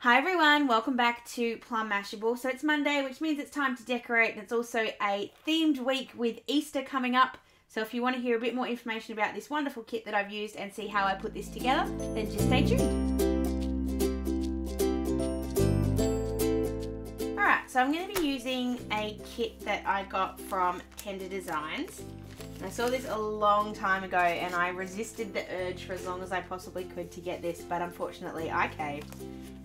Hi everyone, welcome back to Plum Mashable. So it's Monday, which means it's time to decorate, and it's also a themed week with Easter coming up. So if you want to hear a bit more information about this wonderful kit that I've used and see how I put this together, then just stay tuned. Alright, so I'm going to be using a kit that I got from Tender Designs. I saw this a long time ago and I resisted the urge for as long as I possibly could to get this, but unfortunately I caved.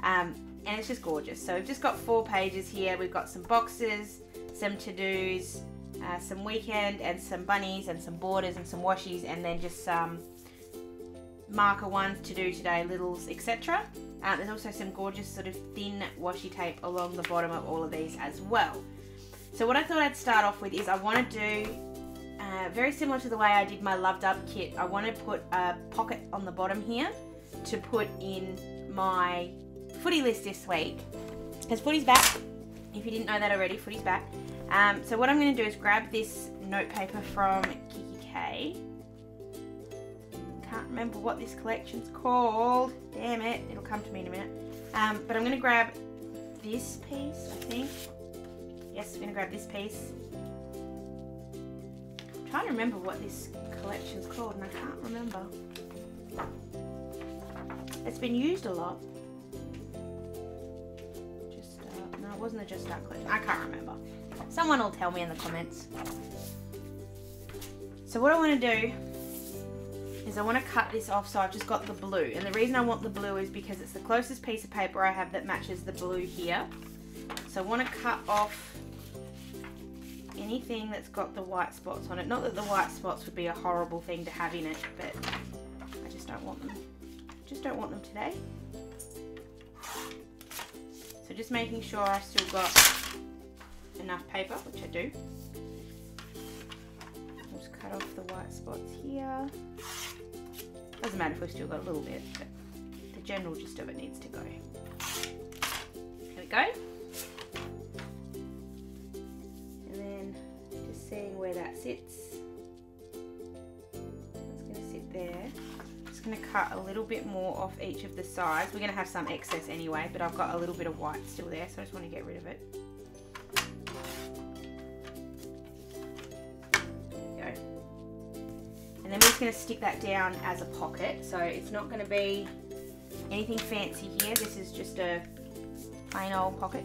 And it's just gorgeous. So we've just got 4 pages here. We've got some boxes, some to-dos, some weekend and some bunnies and some borders and some washies, and then just some marker ones to do today, littles, etc. There's also some gorgeous sort of thin washi tape along the bottom of all of these as well. So what I thought I'd start off with is I want to do very similar to the way I did my Loved Up kit. I want to put a pocket on the bottom here to put in my footy list this week, because footy's back. If you didn't know that already, footy's back. So what I'm going to do is grab this note paper from Kikki.K. Can't remember what this collection's called. Damn it, it'll come to me in a minute. But I'm going to grab this piece, I think. Yes, I'm going to grab this piece. I'm trying to remember what this collection's called and I can't remember. It's been used a lot. No, it wasn't a Just Start collection. I can't remember. Someone will tell me in the comments. So what I want to do is I want to cut this off. So I've just got the blue, and the reason I want the blue is because it's the closest piece of paper I have that matches the blue here. So I want to cut off anything that's got the white spots on it. Not that the white spots would be a horrible thing to have in it, but I just don't want them. Just don't want them today. So just making sure I still got enough paper, which I do. I'll just cut off the white spots here. Doesn't matter if we've still got a little bit, but the general gist of it needs to go. There we go. And then just seeing where that sits. It's going to sit there. Going to cut a little bit more off each of the sides. We're going to have some excess anyway, but I've got a little bit of white still there, so I just want to get rid of it. There we go. And then we're just going to stick that down as a pocket, so it's not going to be anything fancy here. This is just a plain old pocket.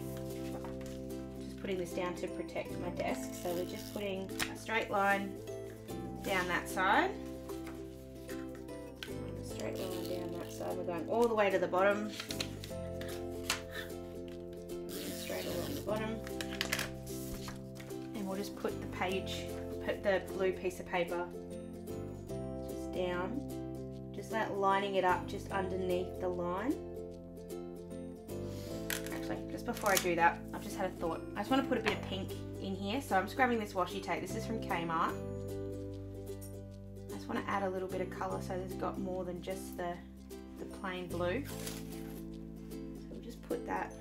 Just putting this down to protect my desk. So we're just putting a straight line down that side. Straight line down that side. We're going all the way to the bottom. Straight along the bottom. And we'll just put the page, put the blue piece of paper just down. Just like lining it up just underneath the line. Actually, just before I do that, I've just had a thought. I just want to put a bit of pink in here. So I'm just grabbing this washi tape. This is from Kmart. I want to add a little bit of colour so there's got more than just the plain blue. So we'll just put that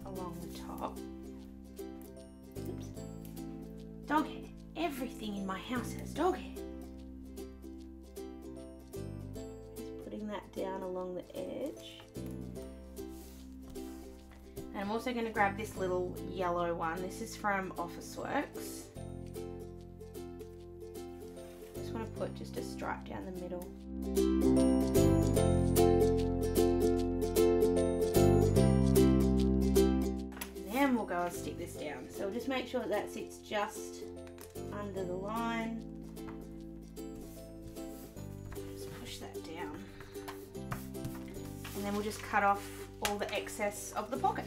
along the top. Oops. Dog hair. Everything in my house has dog hair. Just putting that down along the edge. And I'm also going to grab this little yellow one. This is from Officeworks. I want to put just a stripe down the middle. And then we'll go and stick this down. So we'll just make sure that sits just under the line. Just push that down. And then we'll just cut off all the excess of the pocket.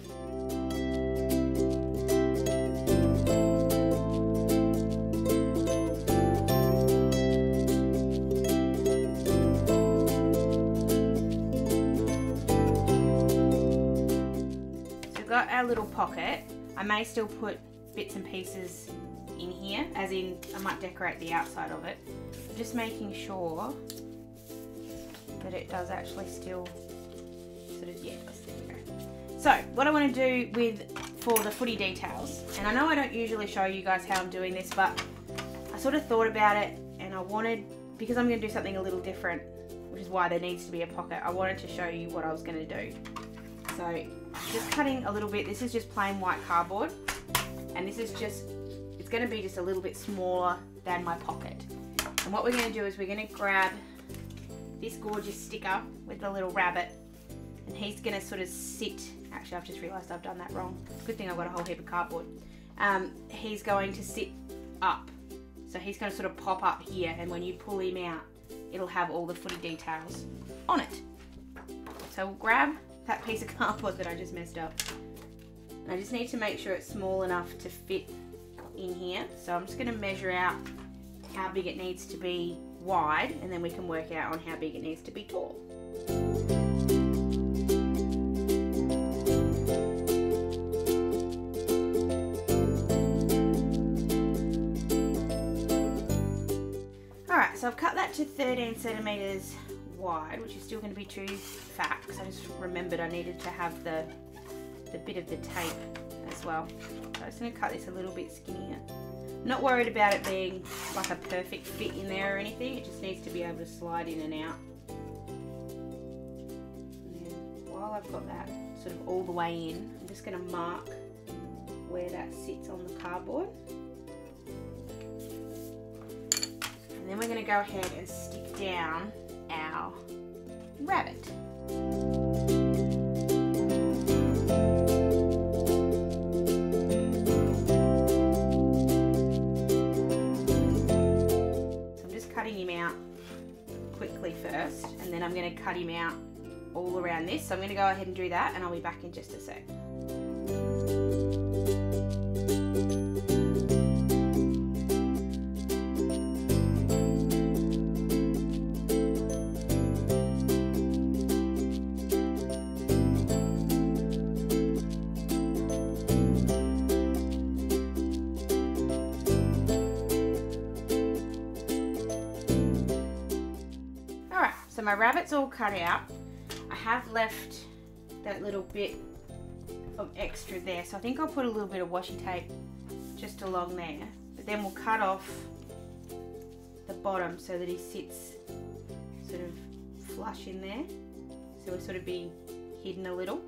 Got our little pocket. I may still put bits and pieces in here, as in I might decorate the outside of it. I'm just making sure that it does actually still sort of, yeah, there we go. So what I want to do for the footy details, and I know I don't usually show you guys how I'm doing this, but I sort of thought about it and I wanted, because I'm going to do something a little different, which is why there needs to be a pocket, I wanted to show you what I was going to do. So just cutting a little bit. This is just plain white cardboard, and this is just, it's going to be just a little bit smaller than my pocket. And what we're going to do is we're going to grab this gorgeous sticker with the little rabbit, and he's going to sort of sit, actually I've just realised I've done that wrong. Good thing I've got a whole heap of cardboard. He's going to sit up. So he's going to sort of pop up here, and when you pull him out, it'll have all the footy details on it. So we'll grab that piece of cardboard that I just messed up. And I just need to make sure it's small enough to fit in here. So I'm just going to measure out how big it needs to be wide, and then we can work out on how big it needs to be tall. Alright, so I've cut that to 13 centimeters wide, which is still going to be too fat, because I just remembered I needed to have the bit of the tape as well. So I'm just going to cut this a little bit skinnier. I'm not worried about it being like a perfect fit in there or anything, it just needs to be able to slide in and out. And then while I've got that sort of all the way in, I'm just going to mark where that sits on the cardboard. And then we're going to go ahead and stick down our rabbit. So I'm just cutting him out quickly first, and then I'm going to cut him out all around this. So I'm going to go ahead and do that, and I'll be back in just a sec. So my rabbit's all cut out. I have left that little bit of extra there, so I think I'll put a little bit of washi tape just along there, but then we'll cut off the bottom so that he sits sort of flush in there, so he'll sort of be hidden a little.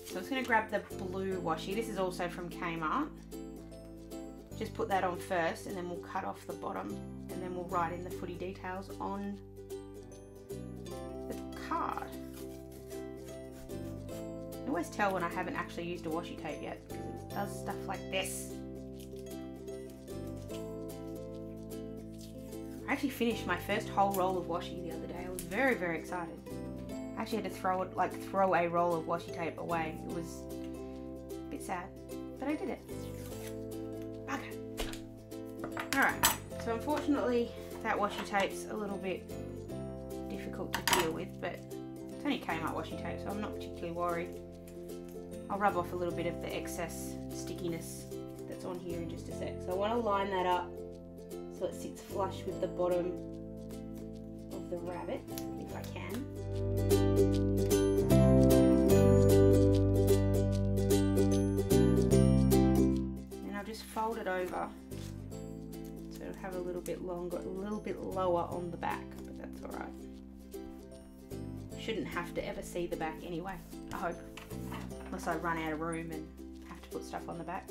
So I'm just going to grab the blue washi. This is also from Kmart. Just put that on first, and then we'll cut off the bottom, and then we'll write in the footy details on the card. I always tell when I haven't actually used a washi tape yet, because it does stuff like this. I actually finished my first whole roll of washi the other day. I was very, very excited. I actually had to throw a roll of washi tape away. It was a bit sad, but I did it. Okay. Alright, so unfortunately that washi tape's a little bit difficult to deal with, but it's only Kmart washi tape, so I'm not particularly worried. I'll rub off a little bit of the excess stickiness that's on here in just a sec. So I want to line that up so it sits flush with the bottom of the rabbit, if I can. And I'll just fold it over so it'll have a little bit longer, a little bit lower on the back, but that's alright. Shouldn't have to ever see the back anyway, I hope. Unless I run out of room and have to put stuff on the back.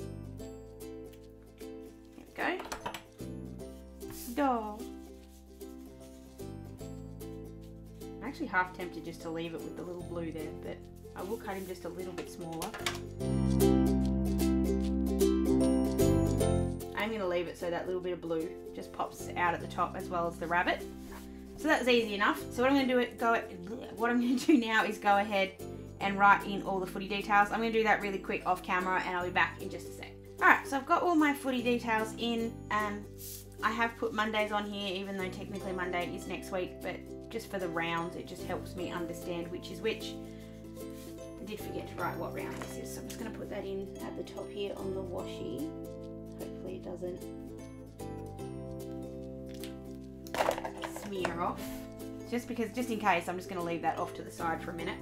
There we go. Doll. I'm actually half tempted just to leave it with the little blue there, but I will cut him just a little bit smaller. I'm going to leave it so that little bit of blue just pops out at the top as well as the rabbit. So that's easy enough. So what I'm going to do now is go ahead and write in all the footy details. I'm going to do that really quick off camera, and I'll be back in just a sec. Alright, so I've got all my footy details in. I have put Mondays on here, even though technically Monday is next week, but just for the rounds, it just helps me understand which is which. I did forget to write what round this is, so I'm just going to put that in at the top here on the washi. Hopefully it doesn't smear off. Just in case, I'm just going to leave that off to the side for a minute.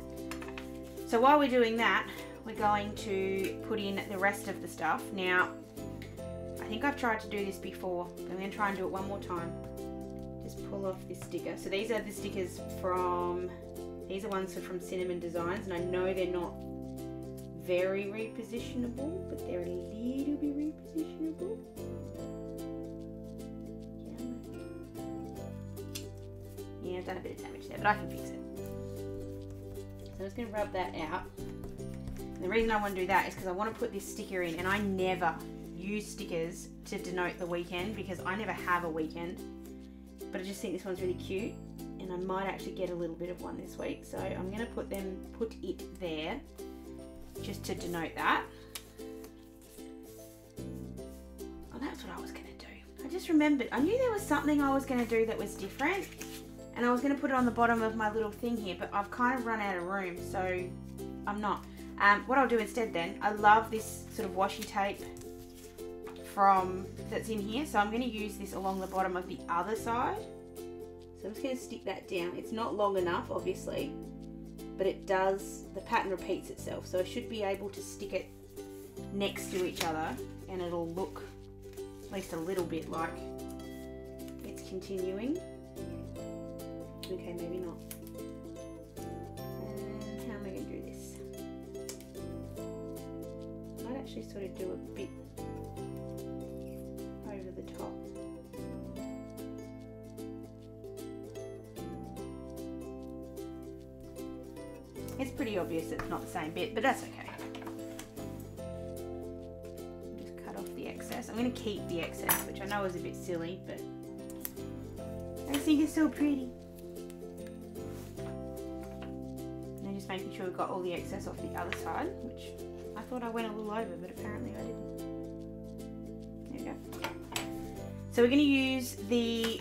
So while we're doing that, we're going to put in the rest of the stuff. Now, I think I've tried to do this before, but I'm going to try and do it one more time. Just pull off this sticker. So these are the stickers from, these are ones from Cinnamon Designs, and I know they're not very repositionable, but they're a little bit repositionable. Yeah, I've done a bit of damage there, but I can fix it. So I'm just going to rub that out. And the reason I want to do that is because I want to put this sticker in, and I never use stickers to denote the weekend because I never have a weekend. But I just think this one's really cute, and I might actually get a little bit of one this week. So I'm going to put it there just to denote that. Oh, that's what I was going to do. I just remembered. I knew there was something I was going to do that was different, and I was going to put it on the bottom of my little thing here, but I've kind of run out of room, so I'm not. What I'll do instead then, I love this sort of washi tape that's in here, so I'm going to use this along the bottom of the other side. So I'm just going to stick that down. It's not long enough, obviously, but it does, the pattern repeats itself, so I should be able to stick it next to each other and it'll look at least a little bit like it's continuing. Okay, maybe not. And how am I going to do this? I might actually sort of do a bit over the top. It's pretty obvious it's not the same bit, but that's okay. Just cut off the excess. I'm going to keep the excess, which I know is a bit silly, but I think it's so pretty. And just making sure we've got all the excess off the other side, which I thought I went a little over, but apparently I didn't. There we go. So we're going to use the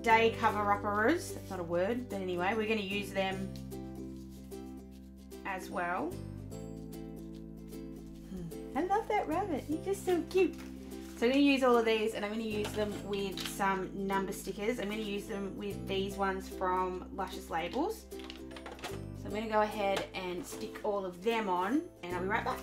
day cover-uppers. That's not a word, but anyway, we're going to use them as well. I love that rabbit. He's just so cute. So I'm going to use all of these, and I'm going to use them with some number stickers. I'm going to use them with these ones from Luscious Labels. So I'm going to go ahead and stick all of them on, and I'll be right back.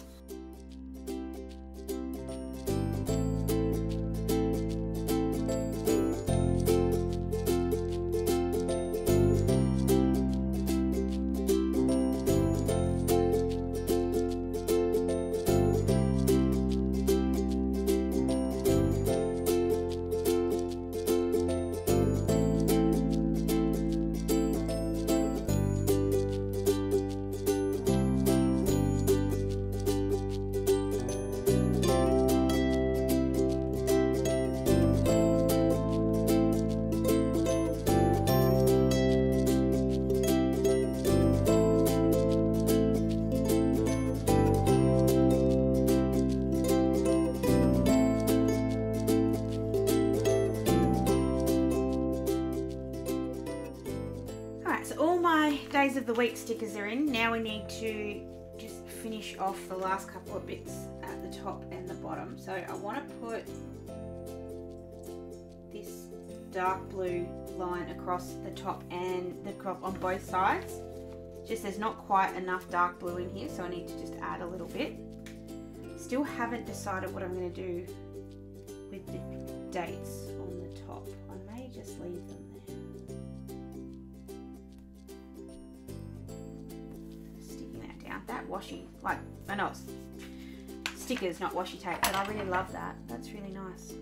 Days of the week stickers are in. Now we need to just finish off the last couple of bits at the top and the bottom. So I want to put this dark blue line across the top and the crop on both sides. Just there's not quite enough dark blue in here, so I need to just add a little bit. Still haven't decided what I'm going to do with the dates on the top. I may just leave them there. That washi, like, I know it's stickers, not washi tape, but I really love that. That's really nice.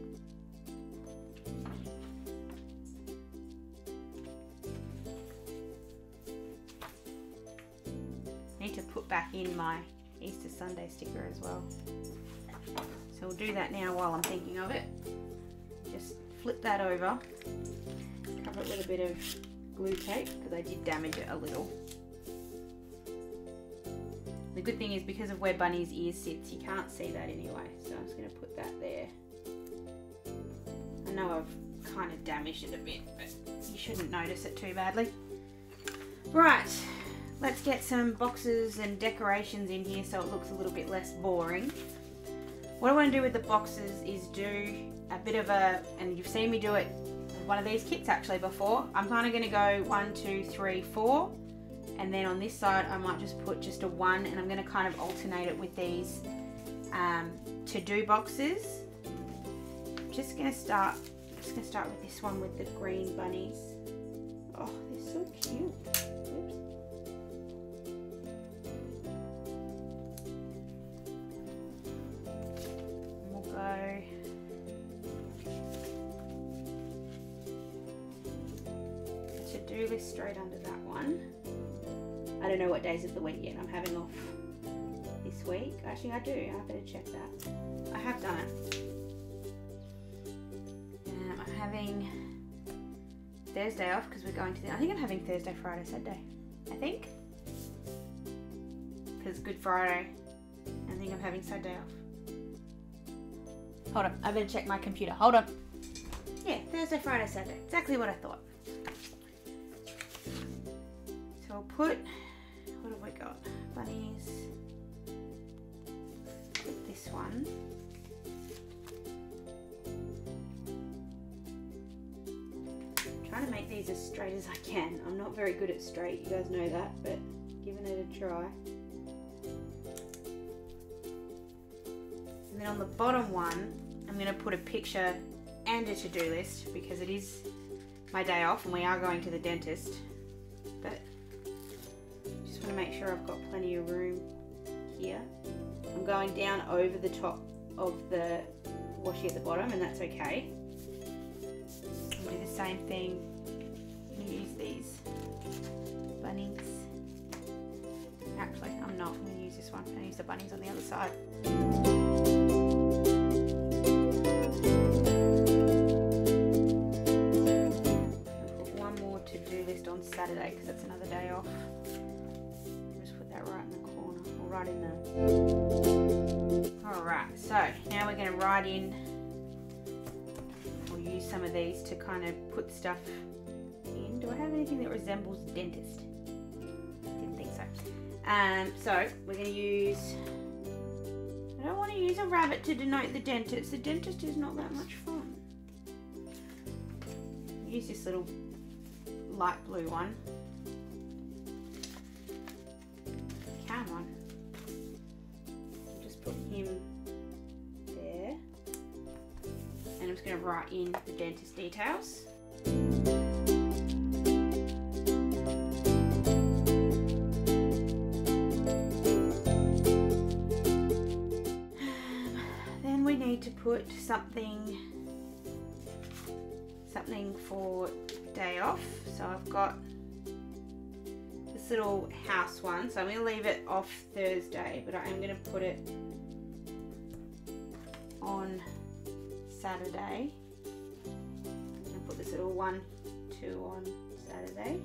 I need to put back in my Easter Sunday sticker as well. So we'll do that now while I'm thinking of it. Just flip that over, cover it with a bit of glue tape because I did damage it a little. The good thing is because of where Bunny's ear sits, you can't see that anyway. So I'm just going to put that there. I know I've kind of damaged it a bit, but you shouldn't notice it too badly. Right, let's get some boxes and decorations in here so it looks a little bit less boring. What I want to do with the boxes is do a bit of a, and you've seen me do it with one of these kits actually before. I'm kind of going to go 1, 2, 3, 4. And then on this side, I might just put just a 1, and I'm going to kind of alternate it with these to-do boxes. Just going to start with this one with the green bunnies. Oh, they're so cute. Oops. to-do list straight under that one. I don't know what days of the week yet I'm having off this week. Actually, I do. I better check that. I have done it. I'm having Thursday off because we're going to I think I'm having Thursday, Friday, Saturday. I think. Because Good Friday. I think I'm having Saturday off. Hold on. I better check my computer. Hold on. Yeah, Thursday, Friday, Saturday. Exactly what I thought. So I'll put, what have we got? Bunnies. Put this one. I'm trying to make these as straight as I can. I'm not very good at straight, you guys know that, but giving it a try. And then on the bottom one, I'm going to put a picture and a to-do list because it is my day off and we are going to the dentist. But just want to make sure I've got plenty of room here. I'm going down over the top of the washi at the bottom, and that's okay. I'll do the same thing. I'm going to use these bunnies. Actually, I'm not. I'm going to use this one. I'm going to use the bunnies on the other side. On Saturday because it's another day off. Just put that right in the corner or right in there. Alright, so now we're going to write in or use some of these to kind of put stuff in. Do I have anything that resembles dentist? Didn't think so. So we're going to use, I don't want to use a rabbit to denote the dentist. The dentist is not that much fun. Use this little light blue one. Come on. Just put him there. And I'm just going to write in the dentist details. Then we need to put something for day off. So I've got this little house one, so I'm going to leave it off Thursday, but I am going to put it on Saturday. And put this little 1, 2 on Saturday.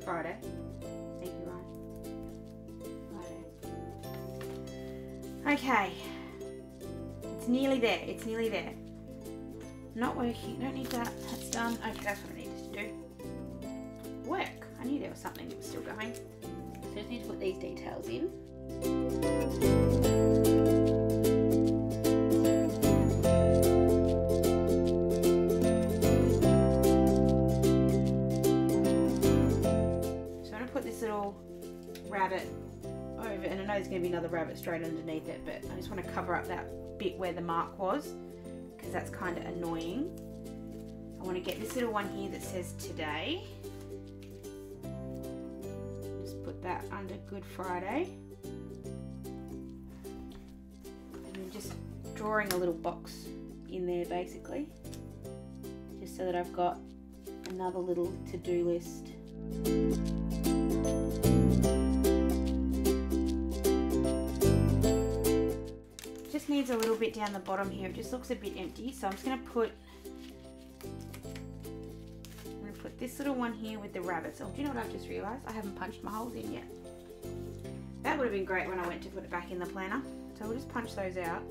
Friday. Thank you, Ryan. Friday. Okay. It's nearly there. It's nearly there. Not working, don't need that, that's done. Okay, that's what I needed to do. Work, I knew there was something that was still going. So I just need to put these details in. So I'm going to put this little rabbit over, and I know there's going to be another rabbit straight underneath it, but I just want to cover up that bit where the mark was, because that's kind of annoying. I want to get this little one here that says today. Just put that under Good Friday. And then just drawing a little box in there basically. Just so that I've got another little to-do list. Just needs a little bit down the bottom here. It just looks a bit empty, so I'm just going to put this little one here with the rabbits. Oh, do you know what I've just realised? I haven't punched my holes in yet. That would have been great when I went to put it back in the planner. So we'll just punch those out.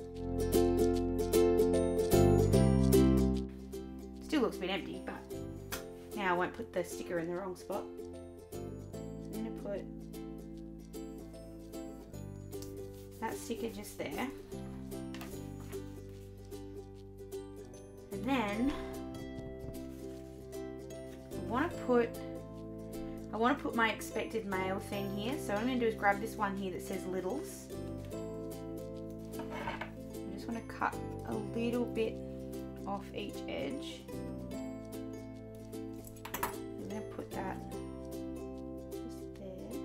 Still looks a bit empty, but now I won't put the sticker in the wrong spot. I'm going to put that sticker just there. And then I want to put my expected mail thing here. So what I'm going to do is grab this one here that says Littles. I just want to cut a little bit off each edge. I'm going to put that just there.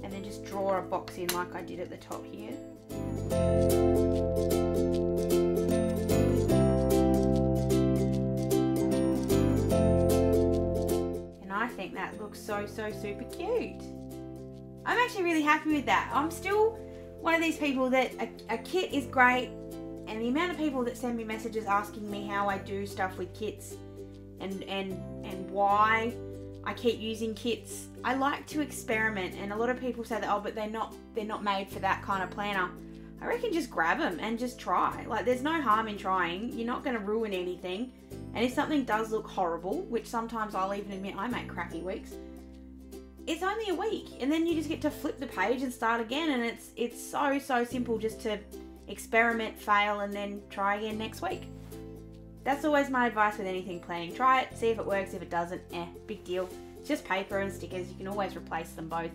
And then just draw a box in like I did at the top here. looks so super cute. I'm actually really happy with that. I'm still one of these people that a kit is great, and the amount of people that send me messages asking me how I do stuff with kits and why I keep using kits. I like to experiment, and a lot of people say that, oh, but they're not made for that kind of planner. I reckon just grab them and just try. Like, there's no harm in trying. You're not going to ruin anything. And if something does look horrible, which sometimes I'll even admit I make crappy weeks, it's only a week, and then you just get to flip the page and start again, and it's so simple just to experiment, fail, and then try again next week. That's always my advice with anything planning. Try it, see if it works. If it doesn't, big deal. It's just paper and stickers. You can always replace them both.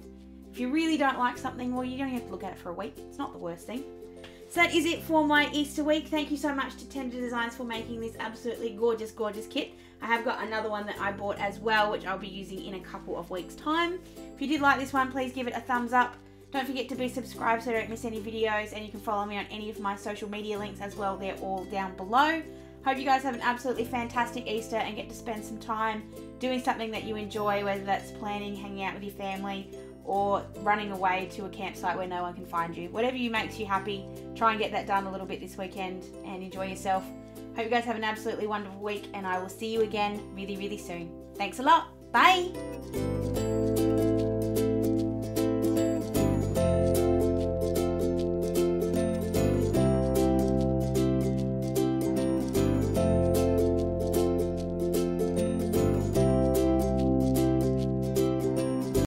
If you really don't like something, well, you don't have to look at it for a week. It's not the worst thing. So that is it for my Easter week. Thank you so much to Tender Designs for making this absolutely gorgeous kit. I have got another one that I bought as well, which I'll be using in a couple of weeks' time. If you did like this one, please give it a thumbs up. Don't forget to be subscribed so you don't miss any videos, and you can follow me on any of my social media links as well. They're all down below. Hope you guys have an absolutely fantastic Easter and get to spend some time doing something that you enjoy, whether that's planning, hanging out with your family, or running away to a campsite where no one can find you. Whatever makes you happy, try and get that done a little bit this weekend and enjoy yourself. Hope you guys have an absolutely wonderful week, and I will see you again really soon. Thanks a lot. Bye.